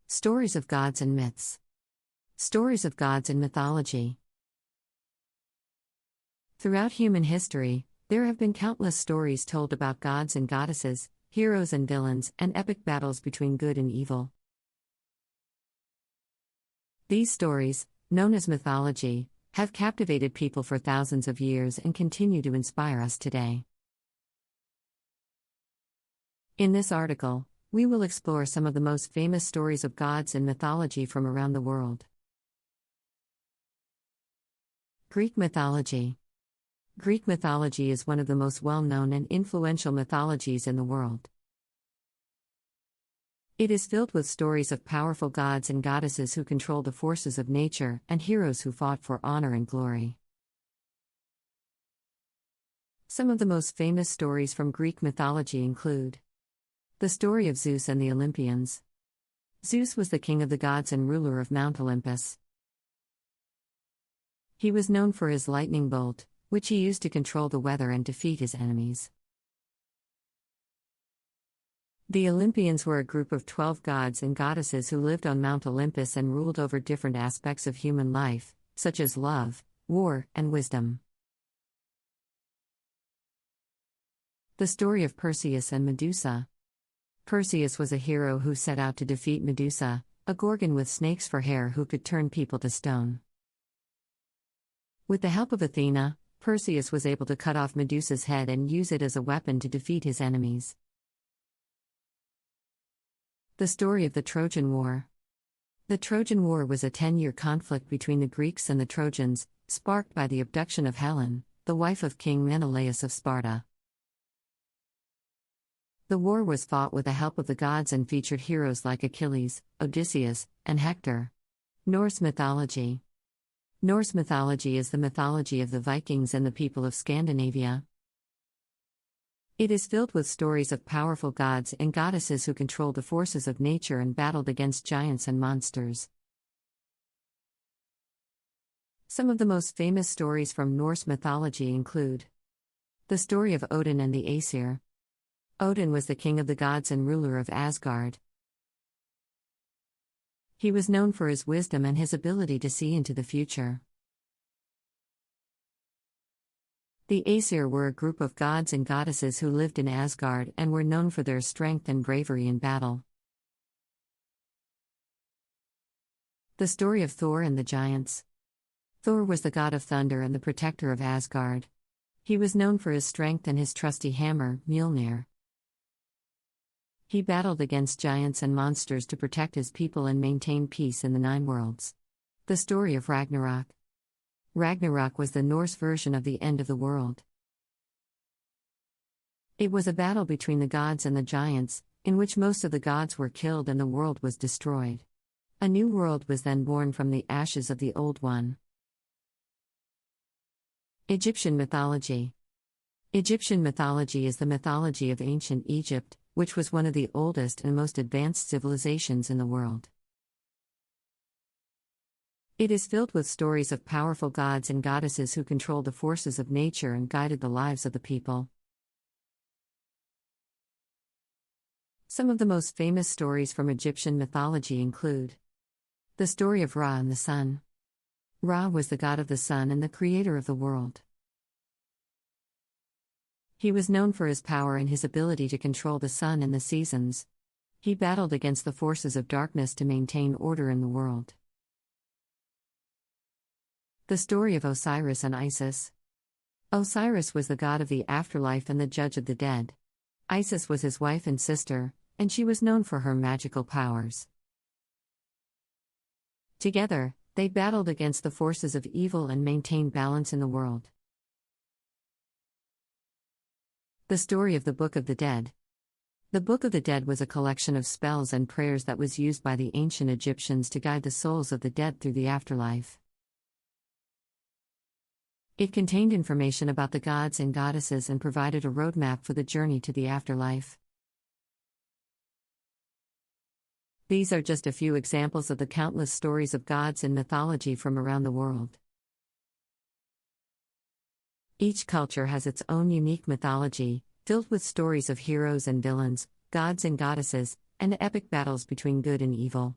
Stories of gods and myths. Stories of gods in mythology. Throughout human history, there have been countless stories told about gods and goddesses, heroes and villains, and epic battles between good and evil. These stories, known as mythology, have captivated people for thousands of years and continue to inspire us today. In this article, we will explore some of the most famous stories of gods in mythology from around the world. Greek mythology. Greek mythology is one of the most well-known and influential mythologies in the world. It is filled with stories of powerful gods and goddesses who control the forces of nature and heroes who fought for honor and glory. Some of the most famous stories from Greek mythology include the story of Zeus and the Olympians. Zeus was the king of the gods and ruler of Mount Olympus. He was known for his lightning bolt, which he used to control the weather and defeat his enemies. The Olympians were a group of 12 gods and goddesses who lived on Mount Olympus and ruled over different aspects of human life, such as love, war, and wisdom. The story of Perseus and Medusa. Perseus was a hero who set out to defeat Medusa, a gorgon with snakes for hair who could turn people to stone. With the help of Athena, Perseus was able to cut off Medusa's head and use it as a weapon to defeat his enemies. The story of the Trojan War. The Trojan War was a 10-year conflict between the Greeks and the Trojans, sparked by the abduction of Helen, the wife of King Menelaus of Sparta. The war was fought with the help of the gods and featured heroes like Achilles, Odysseus, and Hector. Norse mythology. Norse mythology is the mythology of the Vikings and the people of Scandinavia. It is filled with stories of powerful gods and goddesses who controlled the forces of nature and battled against giants and monsters. Some of the most famous stories from Norse mythology include the story of Odin and the Aesir. Odin was the king of the gods and ruler of Asgard. He was known for his wisdom and his ability to see into the future. The Aesir were a group of gods and goddesses who lived in Asgard and were known for their strength and bravery in battle. The story of Thor and the giants. Thor was the god of thunder and the protector of Asgard. He was known for his strength and his trusty hammer, Mjolnir. He battled against giants and monsters to protect his people and maintain peace in the Nine Worlds. The story of Ragnarok. Ragnarok was the Norse version of the end of the world. It was a battle between the gods and the giants, in which most of the gods were killed and the world was destroyed. A new world was then born from the ashes of the old one. Egyptian mythology. Egyptian mythology is the mythology of ancient Egypt, which was one of the oldest and most advanced civilizations in the world. It is filled with stories of powerful gods and goddesses who controlled the forces of nature and guided the lives of the people. Some of the most famous stories from Egyptian mythology include the story of Ra and the sun. Ra was the god of the sun and the creator of the world. He was known for his power and his ability to control the sun and the seasons. He battled against the forces of darkness to maintain order in the world. The story of Osiris and Isis. Osiris was the god of the afterlife and the judge of the dead. Isis was his wife and sister, and she was known for her magical powers. Together, they battled against the forces of evil and maintained balance in the world. The story of the Book of the Dead. The Book of the Dead was a collection of spells and prayers that was used by the ancient Egyptians to guide the souls of the dead through the afterlife. It contained information about the gods and goddesses and provided a roadmap for the journey to the afterlife. These are just a few examples of the countless stories of gods in mythology from around the world. Each culture has its own unique mythology, filled with stories of heroes and villains, gods and goddesses, and epic battles between good and evil.